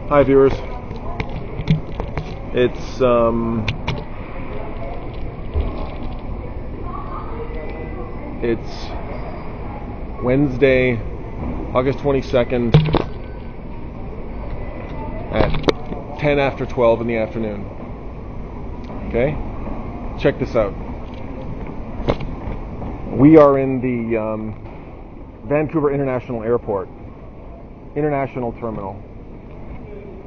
Hi viewers. It's Wednesday, August 22nd at 10 after 12 in the afternoon. Okay? Check this out. We are in the Vancouver International Airport, International Terminal.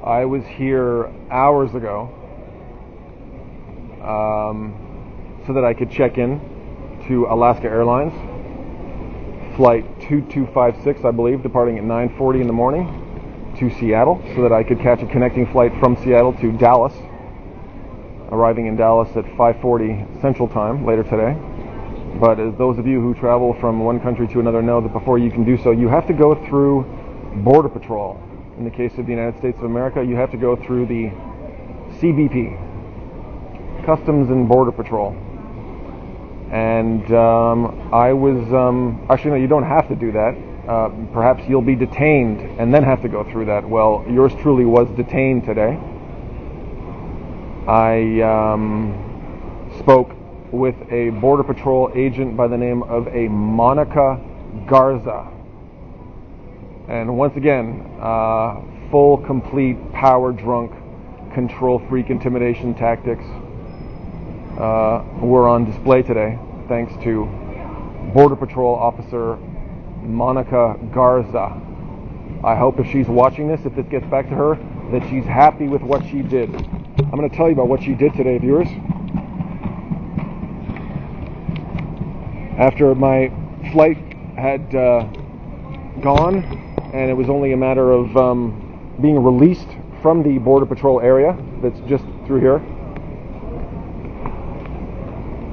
I was here hours ago so that I could check in to Alaska Airlines, flight 2256, I believe, departing at 9:40 in the morning to Seattle, so that I could catch a connecting flight from Seattle to Dallas, arriving in Dallas at 5:40 Central Time later today. But as those of you who travel from one country to another know, that before you can do so, you have to go through Border Patrol. In the case of the United States of America, you have to go through the CBP, Customs and Border Patrol. And I was, actually no, you don't have to do that. Perhaps you'll be detained and then have to go through that. Well, yours truly was detained today. I spoke with a Border Patrol agent by the name of a Monica Garza. And once again, full, complete, power-drunk, control-freak intimidation tactics were on display today, thanks to Border Patrol Officer Monica Garza. I hope if she's watching this, if this gets back to her, that she's happy with what she did. I'm going to tell you about what she did today, viewers. After my flight had gone, and it was only a matter of being released from the Border Patrol area that's just through here,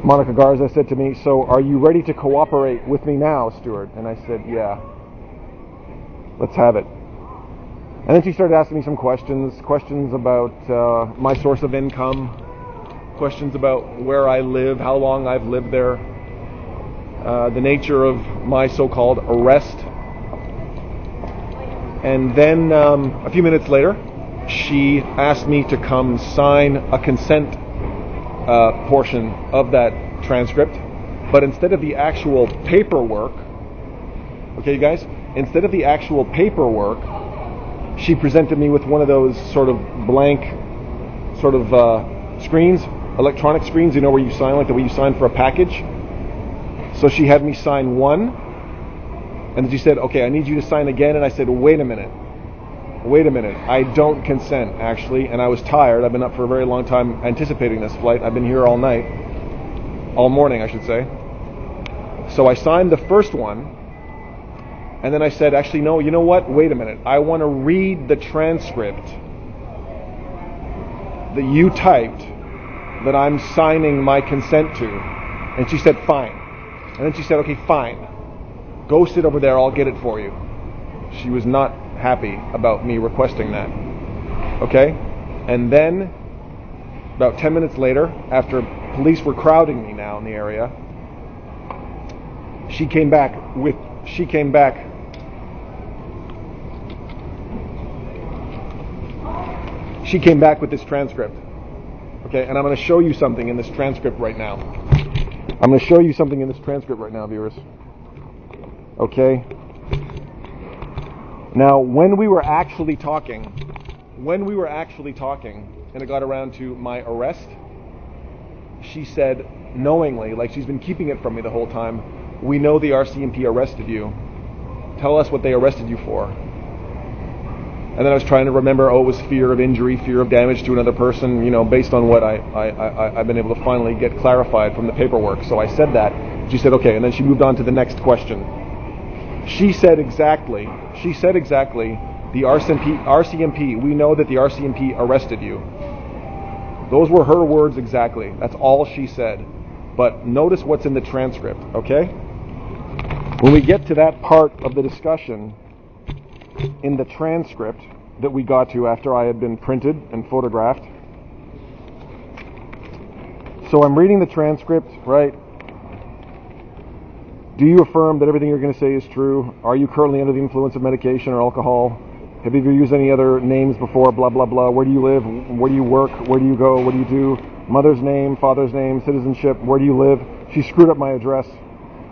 Monica Garza said to me, "So are you ready to cooperate with me now, Stuart?" And I said, "Yeah, let's have it." And then she started asking me some questions about my source of income, questions about where I live, how long I've lived there, the nature of my so-called arrest. And then a few minutes later, she asked me to come sign a consent portion of that transcript. But instead of the actual paperwork, okay, you guys, instead of the actual paperwork, she presented me with one of those sort of blank sort of screens, electronic screens, you know, where you sign, like the way you sign for a package. So she had me sign one, and then she said, "Okay, I need you to sign again." And I said, wait a minute, I don't consent, actually. And I was tired. I've been up for a very long time anticipating this flight. I've been here all morning, I should say. So I signed the first one, and then I said, actually, no, you know what? Wait a minute. I want to read the transcript that you typed that I'm signing my consent to. And she said, fine. And then she said, okay, fine. Go sit over there, I'll get it for you. She was not happy about me requesting that. Okay? And then, about 10 minutes later, after police were crowding me now in the area, she came back with this transcript. Okay, and I'm going to show you something in this transcript right now. Viewers. Okay? Now, when we were actually talking, and it got around to my arrest, she said, knowingly, like she's been keeping it from me the whole time, "We know the RCMP arrested you. Tell us what they arrested you for." And then I was trying to remember, it was fear of injury, fear of damage to another person, you know, based on what I've been able to finally get clarified from the paperwork. So I said that. She said, okay, and then she moved on to the next question. She said exactly, the RCMP, we know that the RCMP arrested you. Those were her words exactly. That's all she said. But notice what's in the transcript, okay? When we get to that part of the discussion in the transcript that we got to after I had been printed and photographed. So I'm reading the transcript, right? Do you affirm that everything you're going to say is true? Are you currently under the influence of medication or alcohol? Have you ever used any other names before? Blah, blah, blah. Where do you live? Where do you work? Where do you go? What do you do? Mother's name, father's name, citizenship. Where do you live? She screwed up my address.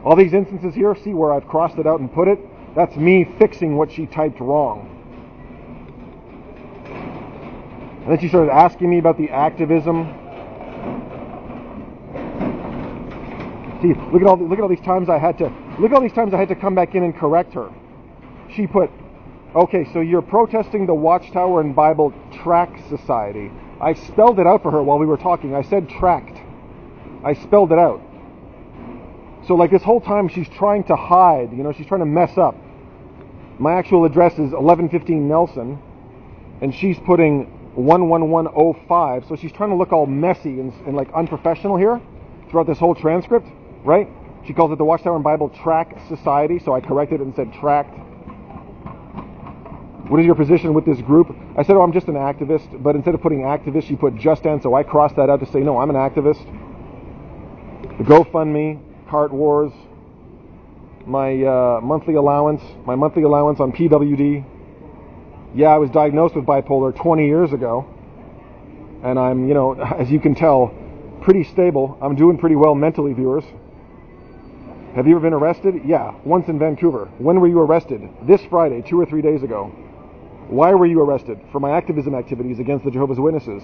All these instances here, see where I've crossed it out and put it? That's me fixing what she typed wrong. And then she started asking me about the activism. See, look at all these times I had to come back in and correct her. She put, okay, so you're protesting the Watchtower and Bible Tract Society. I spelled it out for her while we were talking. I said tract. I spelled it out. So like this whole time she's trying to hide, she's trying to mess up. My actual address is 1115 Nelson, and she's putting 11105, so she's trying to look all messy and like unprofessional here throughout this whole transcript, right? She calls it the Watchtower and Bible Tract Society, so I corrected it and said tract. What is your position with this group? I said, I'm just an activist, but instead of putting activist, she put just and, so I crossed that out to say, no, I'm an activist. The GoFundMe, Cart Wars, my monthly allowance on PWD. Yeah, I was diagnosed with bipolar 20 years ago, and I'm, as you can tell, pretty stable. I'm doing pretty well mentally, viewers. Have you ever been arrested? Yeah, once in Vancouver. When were you arrested? This Friday, 2 or 3 days ago. Why were you arrested? For my activism activities against the Jehovah's Witnesses.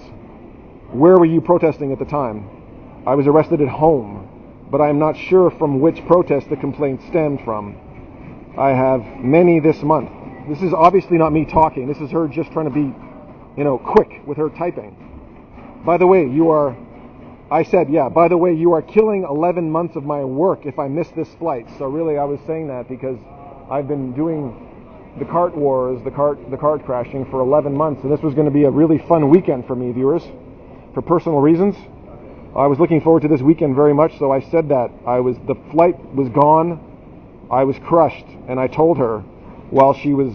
Where were you protesting at the time? I was arrested at home, but I am not sure from which protest the complaint stemmed from. I have many this month. This is obviously not me talking. This is her just trying to be, quick with her typing. By the way, you are killing 11 months of my work if I miss this flight. So really I was saying that because I've been doing the cart wars, the cart crashing for 11 months, and this was going to be a really fun weekend for me, viewers, for personal reasons. I was looking forward to this weekend very much, so I said that. The flight was gone, I was crushed, and I told her while she was,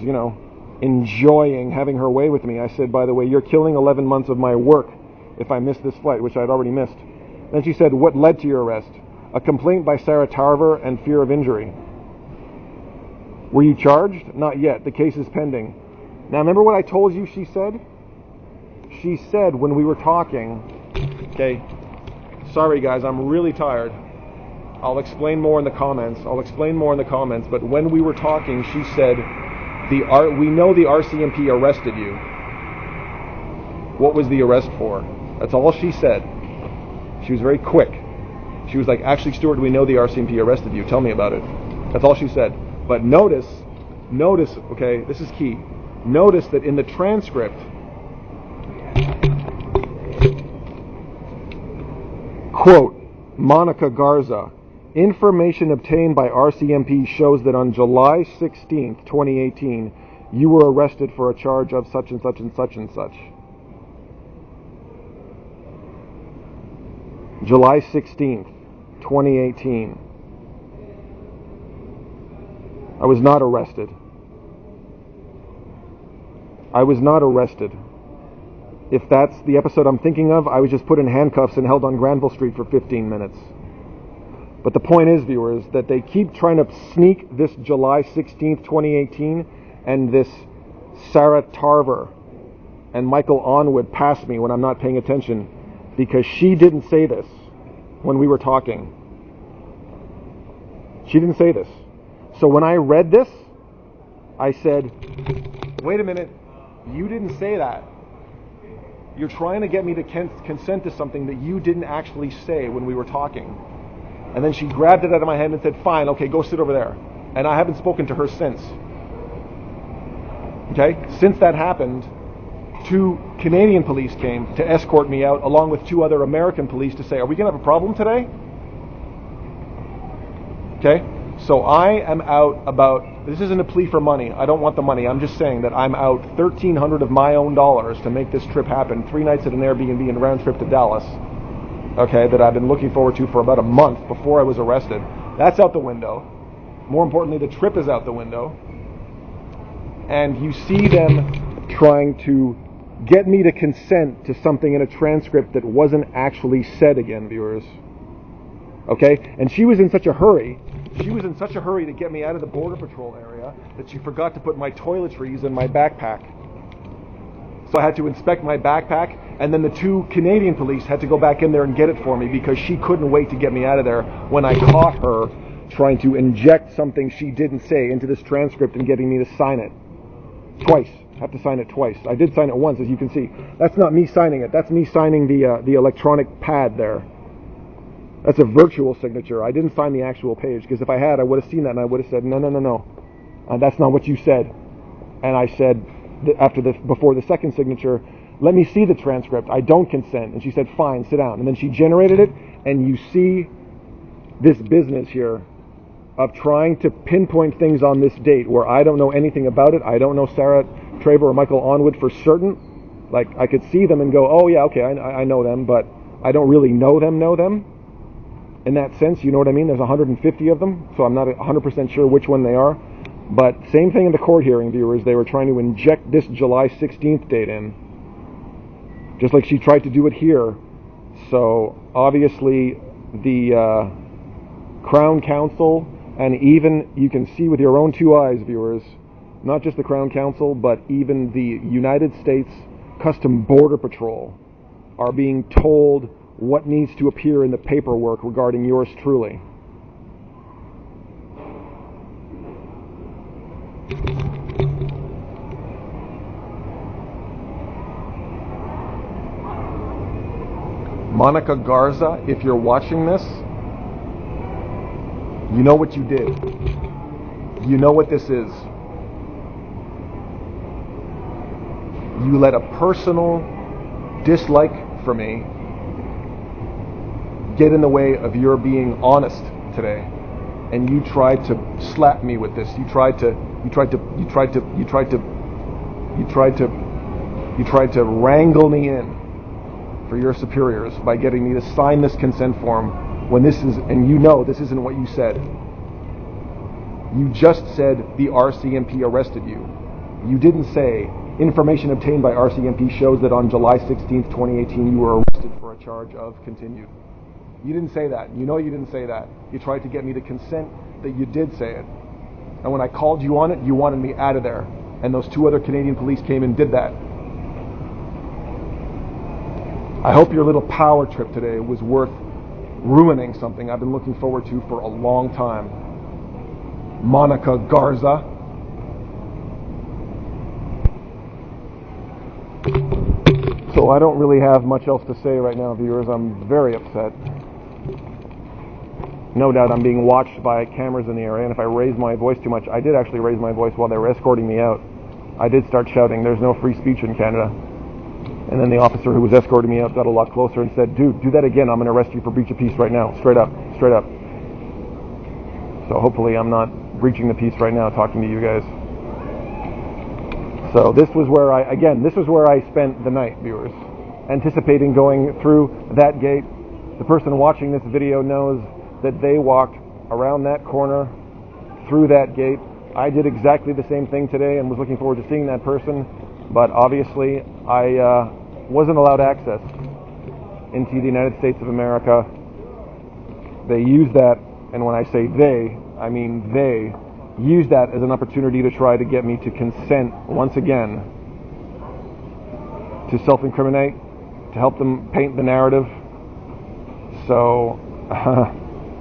enjoying having her way with me, I said, by the way, you're killing 11 months of my work if I miss this flight, which I'd already missed. Then she said, what led to your arrest? A complaint by Sarah Tarver and fear of injury. Were you charged? Not yet. The case is pending. Now, remember what I told you she said? She said when we were talking, okay, sorry guys, I'm really tired. I'll explain more in the comments. But when we were talking, she said, we know the RCMP arrested you. What was the arrest for? That's all she said. She was very quick. She was like, actually, Stuart, we know the RCMP arrested you. Tell me about it. That's all she said. But notice, okay, this is key. Notice that in the transcript, quote, Monica Garza, information obtained by RCMP shows that on July 16th, 2018, you were arrested for a charge of such and such and such and such. July 16th, 2018. I was not arrested. If that's the episode I'm thinking of, I was just put in handcuffs and held on Granville Street for 15 minutes. But the point is, viewers, that they keep trying to sneak this July 16th, 2018 and this Sarah Tarver and Michael Onwood past me when I'm not paying attention, because she didn't say this when we were talking. She didn't say this. So when I read this, I said, wait a minute, you didn't say that. You're trying to get me to consent to something that you didn't actually say when we were talking. And then she grabbed it out of my hand and said, fine, okay, go sit over there. And I haven't spoken to her since. Okay? Since that happened, 2 Canadian police came to escort me out, along with 2 other American police, to say, are we going to have a problem today? Okay? So I am out about, this isn't a plea for money. I don't want the money. I'm just saying that I'm out $1,300 of my own dollars to make this trip happen. 3 nights at an Airbnb and a round trip to Dallas. Okay, that I've been looking forward to for about a month before I was arrested. That's out the window. More importantly, the trip is out the window. And you see them trying to get me to consent to something in a transcript that wasn't actually said again, viewers. Okay? And she was in such a hurry She was in such a hurry to get me out of the Border Patrol area that she forgot to put my toiletries in my backpack. So I had to inspect my backpack, and then the 2 Canadian police had to go back in there and get it for me because she couldn't wait to get me out of there when I caught her trying to inject something she didn't say into this transcript and getting me to sign it. Twice. I have to sign it twice. I did sign it once, as you can see. That's not me signing it. That's me signing the electronic pad there. That's a virtual signature. I didn't sign the actual page, because if I had, I would have seen that and I would have said, no. That's not what you said. And I said, before the second signature, let me see the transcript. I don't consent. And she said, fine, sit down. And then she generated it, and you see this business here of trying to pinpoint things on this date where I don't know anything about it. I don't know Sarah Traver or Michael Onwood for certain. Like, I could see them and go, oh yeah, okay, I know them, but I don't really know them in that sense. You know what I mean? There's 150 of them, so I'm not 100% sure which one they are. But same thing in the court hearing, viewers. They were trying to inject this July 16th date in, just like she tried to do it here. So obviously the Crown Counsel, and even you can see with your own 2 eyes, viewers, not just the Crown Counsel, but even the United States Custom Border Patrol are being told what needs to appear in the paperwork regarding yours truly. Monica Garza, if you're watching this, you know what you did. You know what this is. You let a personal dislike for me get in the way of your being honest today, and you tried to slap me with this. You tried to wrangle me in for your superiors by getting me to sign this consent form when this is, and you know this isn't what you said. You just said the RCMP arrested you. You didn't say information obtained by RCMP shows that on July 16th, 2018 you were arrested for a charge of continued. You didn't say that. You know you didn't say that. You tried to get me to consent that you did say it. And when I called you on it, you wanted me out of there. And those 2 other Canadian police came and did that. I hope your little power trip today was worth ruining something I've been looking forward to for a long time. Monica Garza. So I don't really have much else to say right now, viewers. I'm very upset. No doubt I'm being watched by cameras in the area, and if I raise my voice too much, I did actually raise my voice while they were escorting me out. I did start shouting, "There's no free speech in Canada." And then the officer who was escorting me out got a lot closer and said, "Dude, do that again. I'm going to arrest you for breach of peace right now. Straight up. Straight up." So hopefully I'm not breaching the peace right now talking to you guys. So this was where I spent the night, viewers, anticipating going through that gate. The person watching this video knows that they walked around that corner, through that gate. I did exactly the same thing today and was looking forward to seeing that person, but obviously I wasn't allowed access into the United States of America. They used that, and when I say they, I mean they used that as an opportunity to try to get me to consent once again to self-incriminate, to help them paint the narrative. So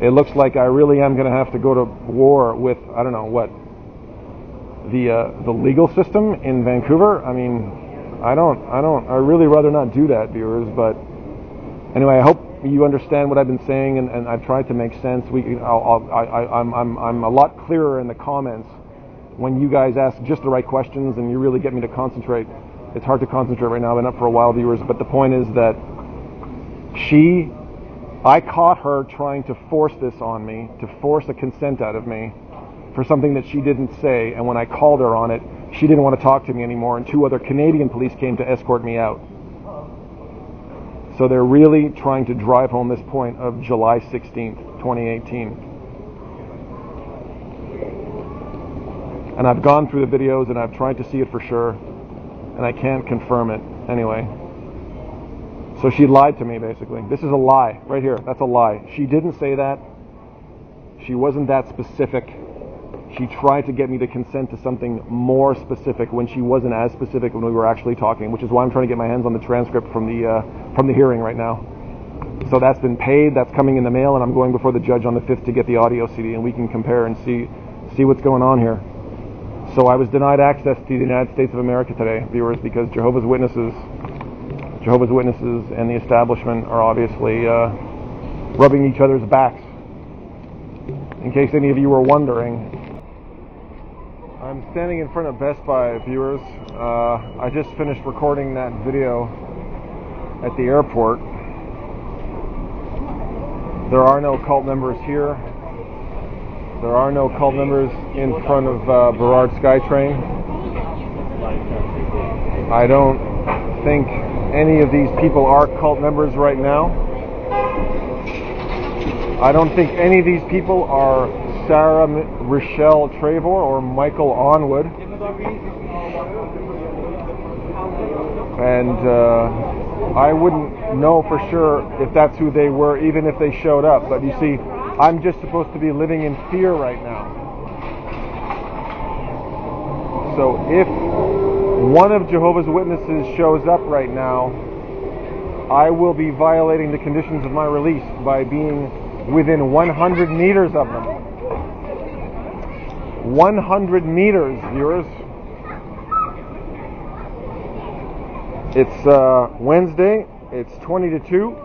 it looks like I really am going to have to go to war with, I don't know what, the legal system in Vancouver. I mean, I really rather not do that, viewers. But anyway, I hope you understand what I've been saying, and I've tried to make sense. I'm a lot clearer in the comments when you guys ask just the right questions and you really get me to concentrate. It's hard to concentrate right now. I've been up for a while, viewers, but the point is that I caught her trying to force this on me, to force a consent out of me for something that she didn't say, and when I called her on it, she didn't want to talk to me anymore, and 2 other Canadian police came to escort me out. So they're really trying to drive home this point of July 16th, 2018. And I've gone through the videos and I've tried to see it for sure, and I can't confirm it anyway. So she lied to me, basically. This is a lie right here. That's a lie. She didn't say that. She wasn't that specific. She tried to get me to consent to something more specific when she wasn't as specific when we were actually talking, which is why I'm trying to get my hands on the transcript from the hearing right now. So that's been paid, that's coming in the mail, and I'm going before the judge on the 5th to get the audio CD, and we can compare and see what's going on here. So I was denied access to the United States of America today, viewers, because Jehovah's Witnesses and the establishment are obviously rubbing each other's backs. In case any of you were wondering, I'm standing in front of Best Buy, viewers. I just finished recording that video at the airport. There are no cult members here. There are no cult members in front of Burrard SkyTrain. I don't think any of these people are cult members right now. I don't think any of these people are Sarah Rochelle Trevor or Michael Onwood. And I wouldn't know for sure if that's who they were, even if they showed up. But you see, I'm just supposed to be living in fear right now. So if one of Jehovah's Witnesses shows up right now, I will be violating the conditions of my release by being within 100 meters of them. 100 meters, viewers. It's Wednesday. It's 20 to 2.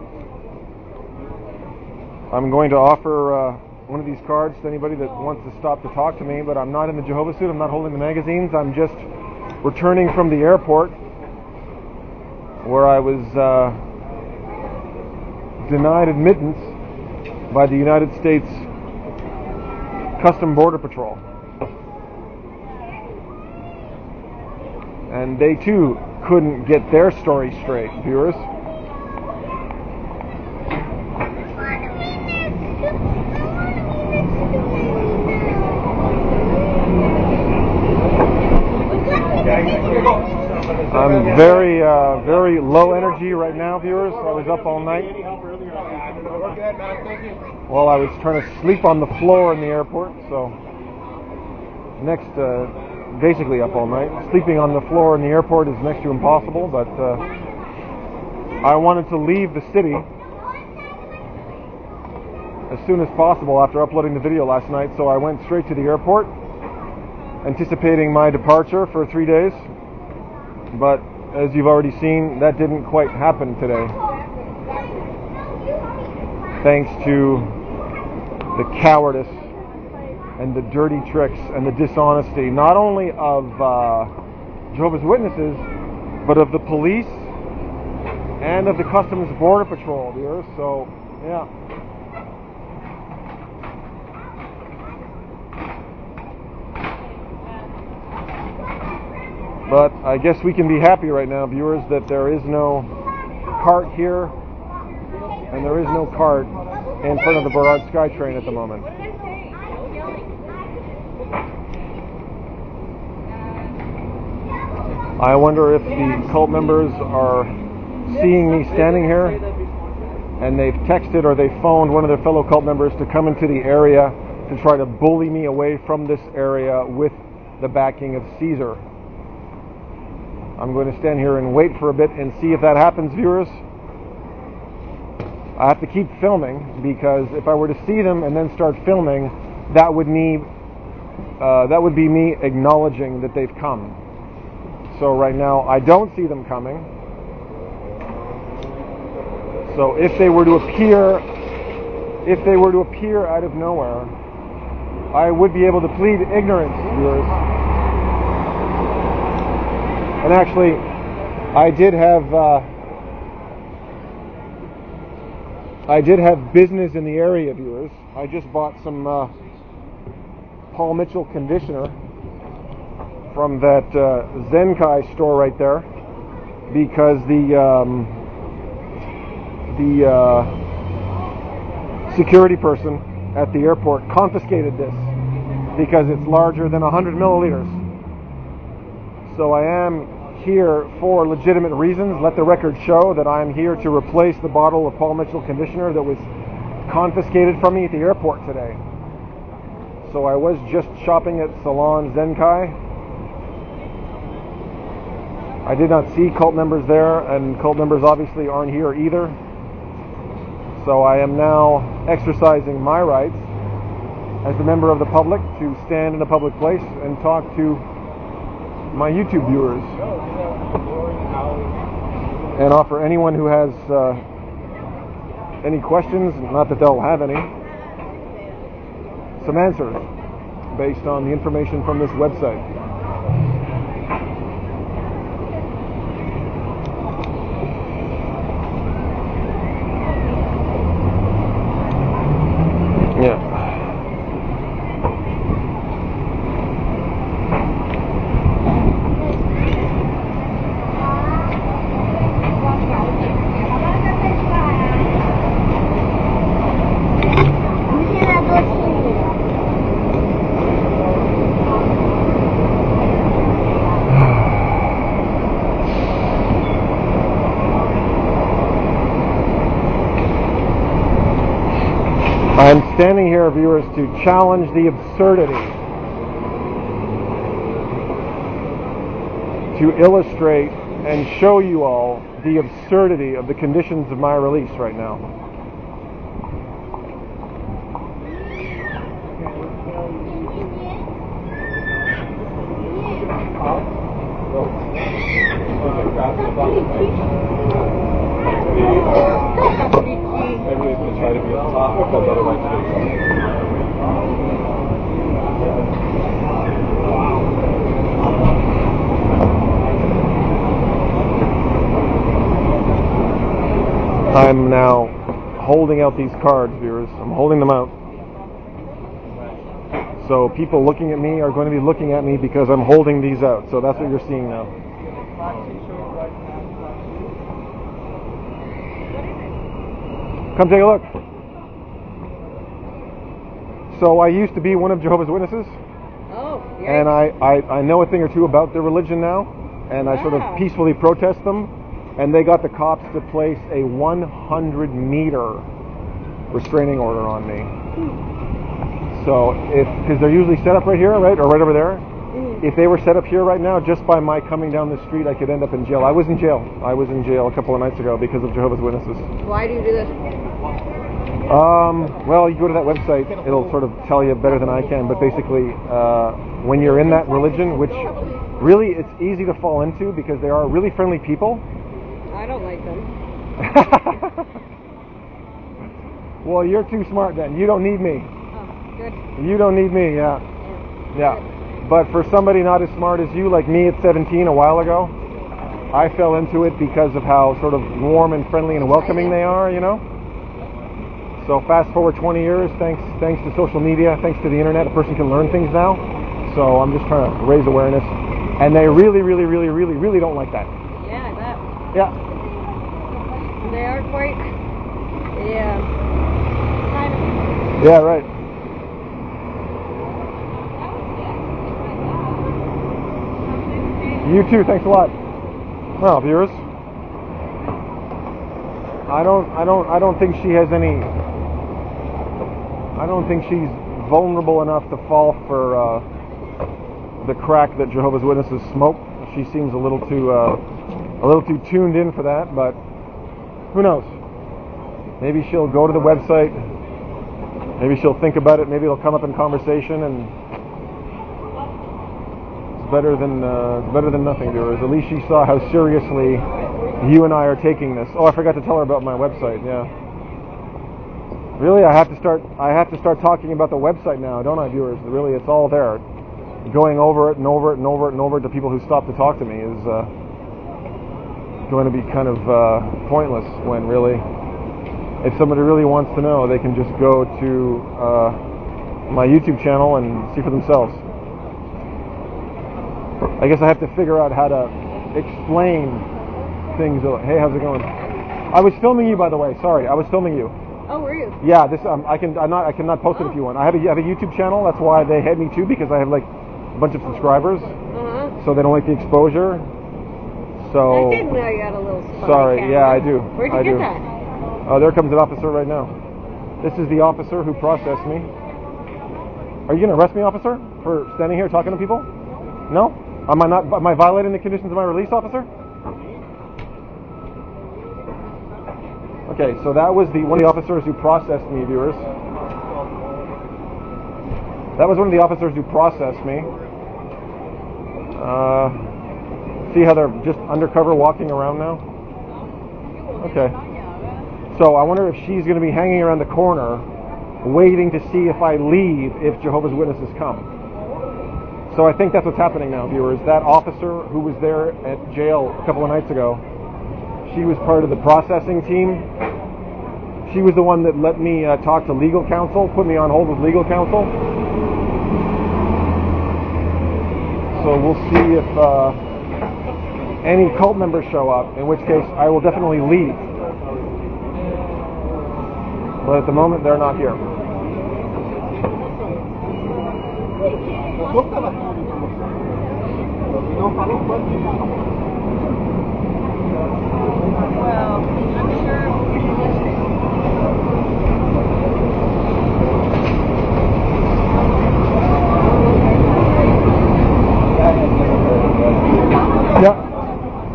I'm going to offer one of these cards to anybody that wants to stop to talk to me, but I'm not in the Jehovah's suit. I'm not holding the magazines. I'm just returning from the airport where I was denied admittance by the United States Customs Border Patrol. And they too couldn't get their story straight, viewers. I'm very low energy right now, viewers. I was up all night. Well, I was trying to sleep on the floor in the airport, so basically up all night. Sleeping on the floor in the airport is next to impossible, but I wanted to leave the city as soon as possible after uploading the video last night, so I went straight to the airport, anticipating my departure for 3 days. But as you've already seen, that didn't quite happen today. Thanks to the cowardice and the dirty tricks and the dishonesty, not only of Jehovah's Witnesses, but of the police and of the Customs Border Patrol here. So, yeah. But I guess we can be happy right now, viewers, that there is no cart here and there is no cart in front of the Burrard SkyTrain at the moment. I wonder if the cult members are seeing me standing here and they've texted or they phoned one of their fellow cult members to come into the area to try to bully me away from this area with the backing of Caesar. I'm going to stand here and wait for a bit and see if that happens, viewers. I have to keep filming because if I were to see them and then start filming, that would be me acknowledging that they've come. So right now I don't see them coming. So if they were to appear out of nowhere, I would be able to plead ignorance, viewers. And actually, I did have business in the area, viewers. I just bought some Paul Mitchell conditioner from that Zenkai store right there, because the security person at the airport confiscated this because it's larger than 100 milliliters. So I am here for legitimate reasons. Let the record show that I am here to replace the bottle of Paul Mitchell conditioner that was confiscated from me at the airport today. So I was just shopping at Salon Zenkai. I did not see cult members there, and cult members obviously aren't here either. So I am now exercising my rights as a member of the public to stand in a public place and talk to my YouTube viewers and offer anyone who has any questions, not that they'll have any, some answers based on the information from this website. Yeah. I'm standing here, viewers, to challenge the absurdity, to illustrate and show you all the absurdity of the conditions of my release right now. Try to be on top because otherwise I'm now holding out these cards, viewers. I'm holding them out. So people looking at me are going to be looking at me because I'm holding these out. So that's what you're seeing now. Come take a look. So I used to be one of Jehovah's Witnesses. Oh, yikes. And I know a thing or two about their religion now. And I sort of peacefully protest them. And they got the cops to place a 100-meter restraining order on me. So because they're usually set up right here, right? Or right over there. If they were set up here right now, just by my coming down the street, I could end up in jail. I was in jail. I was in jail a couple of nights ago because of Jehovah's Witnesses. Why do you do this? Well, you go to that website, it'll sort of tell you better than I can, but basically, when you're in that religion, which really it's easy to fall into because they are really friendly people. I don't like them. Well, you're too smart then. You don't need me. Oh, good. You don't need me, yeah. But for somebody not as smart as you, like me at 17 a while ago, I fell into it because of how sort of warm and friendly and welcoming they are, you know? So fast forward 20 years, thanks to social media, thanks to the internet, a person can learn things now. So I'm just trying to raise awareness. And they really, really, really, really, really don't like that. Yeah, I bet. Yeah. They are quite, kind of. Yeah, right. You too, thanks a lot. Well, viewers, I don't think she has any. I don't think she's vulnerable enough to fall for the crack that Jehovah's Witnesses smoke. She seems a little too tuned in for that, but who knows? Maybe she'll go to the website. Maybe she'll think about it. Maybe it'll come up in conversation, and it's better than nothing, viewers. At least she saw how seriously you and I are taking this. Oh, I forgot to tell her about my website. Yeah. Really, I have to start talking about the website now, don't I, viewers? Really, it's all there. Going over it and over it and over it and over it to people who stop to talk to me is going to be kind of pointless. When really, if somebody really wants to know, they can just go to my YouTube channel and see for themselves. I guess I have to figure out how to explain things. Hey, how's it going? I was filming you, by the way. Sorry, I was filming you. Oh, were you? Yeah, this I cannot post it if you want. I have a YouTube channel. That's why they had me too, because I have like a bunch of subscribers. So they don't like the exposure. So I didn't know you had a little spy sorry. camera. Yeah, I do. Where'd you get that? Oh, there comes an officer right now. This is the officer who processed me. Are you going to arrest me, officer, for standing here talking to people? No? Am I violating the conditions of my release, officer? Okay, so that was one of the officers who processed me, viewers. That was one of the officers who processed me. See how they're just undercover walking around now? Okay. So I wonder if she's going to be hanging around the corner waiting to see if I leave if Jehovah's Witnesses come. So I think that's what's happening now, viewers. That officer who was there at jail a couple of nights ago, she was part of the processing team. She was the one that let me talk to legal counsel, put me on hold with legal counsel. So we'll see if any cult members show up, in which case I will definitely leave. But at the moment, they're not here. Well, I'm sure. Yeah,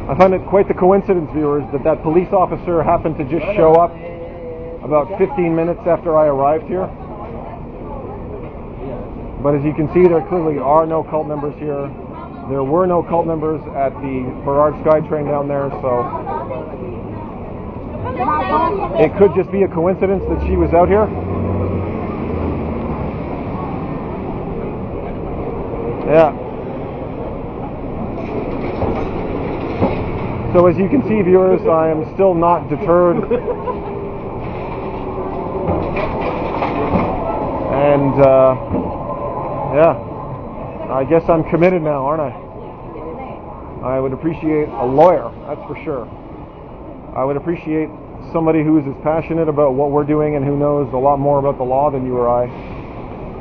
I find it quite the coincidence, viewers, that police officer happened to just show up about 15 minutes after I arrived here. But as you can see, there clearly are no cult members here. There were no cult members at the Burrard SkyTrain down there, so it could just be a coincidence that she was out here. Yeah. So as you can see, viewers, I am still not deterred. And, yeah, I guess I'm committed now, aren't I? I would appreciate a lawyer, that's for sure. I would appreciate somebody who is as passionate about what we're doing and who knows a lot more about the law than you or I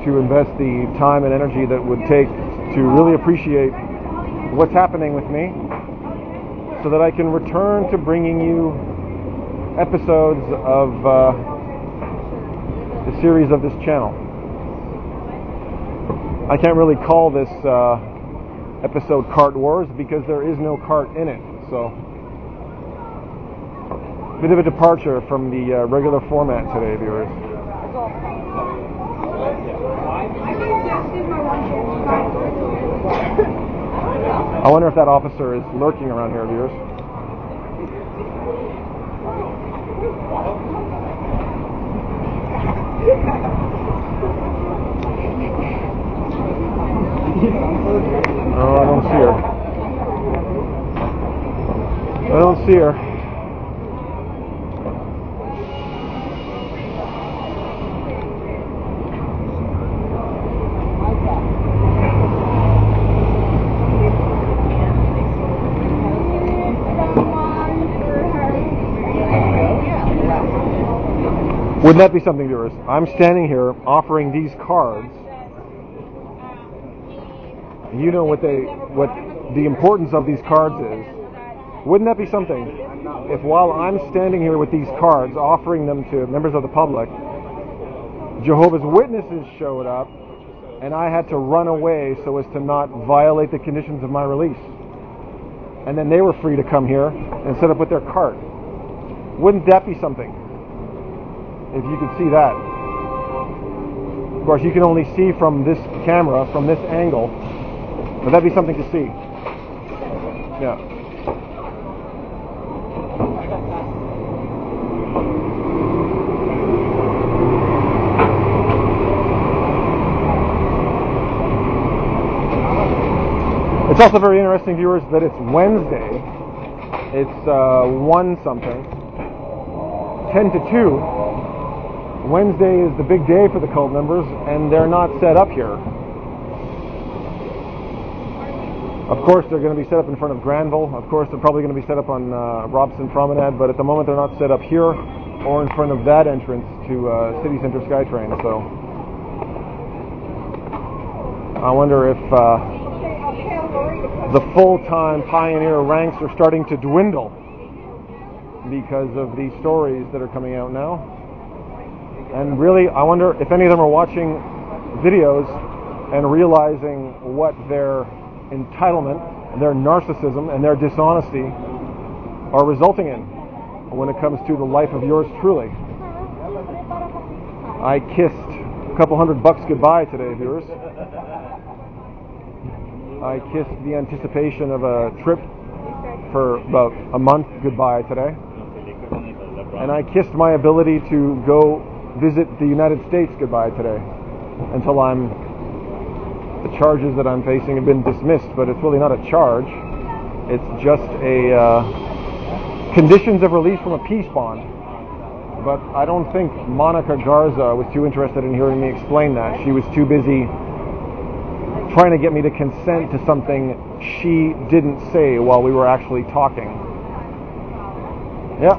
to invest the time and energy that would take to really appreciate what's happening with me, so that I can return to bringing you episodes of the series of this channel. I can't really call this episode Cart Wars because there is no cart in it, so a bit of a departure from the regular format today, viewers. I wonder if that officer is lurking around here, viewers. Oh, I don't see her. I don't see her. Wouldn't that be something, viewers? I'm standing here offering these cards. You know what the importance of these cards is. Wouldn't that be something if while I'm standing here with these cards offering them to members of the public, Jehovah's Witnesses showed up and I had to run away so as to not violate the conditions of my release. And then they were free to come here and set up with their cart. Wouldn't that be something? If you could see that. Of course, you can only see from this camera, from this angle, but that'd be something to see. Yeah. It's also very interesting, viewers, that it's Wednesday. It's 1 something. 10 to 2. Wednesday is the big day for the cult members, and they're not set up here. Of course, they're going to be set up in front of Granville. Of course, they're probably going to be set up on Robson Promenade, but at the moment they're not set up here or in front of that entrance to City Center SkyTrain. So I wonder if the full-time pioneer ranks are starting to dwindle because of the stories that are coming out now. And really, I wonder if any of them are watching videos and realizing what their entitlement, their narcissism, and their dishonesty are resulting in when it comes to the life of yours truly. I kissed a couple $100 goodbye today, viewers. I kissed the anticipation of a trip for about a month goodbye today. And I kissed my ability to go visit the United States goodbye today until the charges that I'm facing have been dismissed, but it's really not a charge. It's just a conditions of release from a peace bond. But I don't think Monica Garza was too interested in hearing me explain that. She was too busy trying to get me to consent to something she didn't say while we were actually talking. Yeah.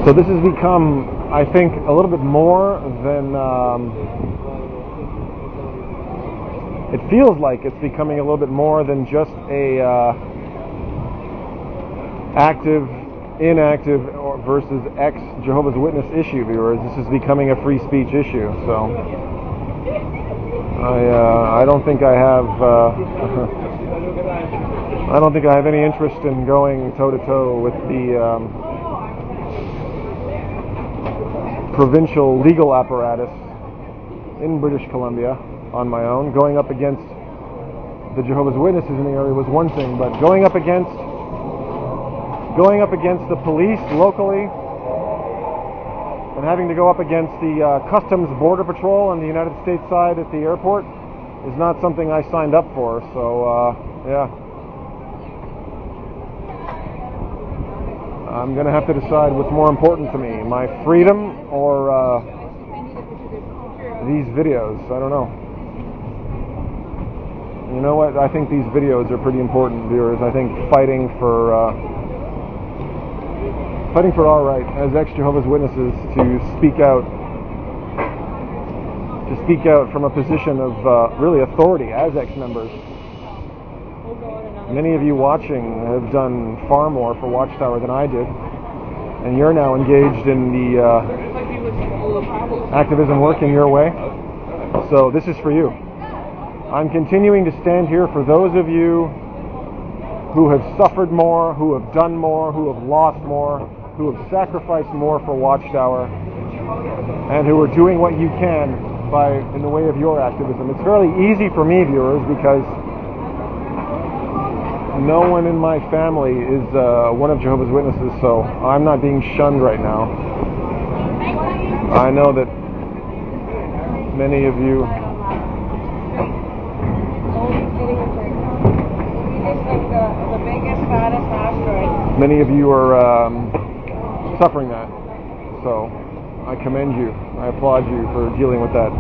So this has become, I think, a little bit more than, it feels like it's becoming a little bit more than just a active, inactive versus ex-Jehovah's Witness issue, viewers. This is becoming a free speech issue. So I don't think I have, I don't think I have any interest in going toe-to-toe with the provincial legal apparatus in British Columbia on my own. Going up against the Jehovah's Witnesses in the area was one thing, but going up against the police locally and having to go up against the Customs Border Patrol on the United States side at the airport is not something I signed up for. So yeah, I'm going to have to decide what's more important to me, my freedom or these videos. I don't know. You know what? I think these videos are pretty important, viewers. I think fighting for our right as ex-Jehovah's Witnesses to speak out from a position of really authority as ex-members. Many of you watching have done far more for Watchtower than I did, and you're now engaged in the activism work in your way. So this is for you. I'm continuing to stand here for those of you who have suffered more, who have done more, who have lost more, who have sacrificed more for Watchtower, and who are doing what you can in the way of your activism. It's fairly easy for me, viewers, because no one in my family is one of Jehovah's Witnesses, so I'm not being shunned right now. I know that many of you are suffering that, so I commend you. I applaud you for dealing with that.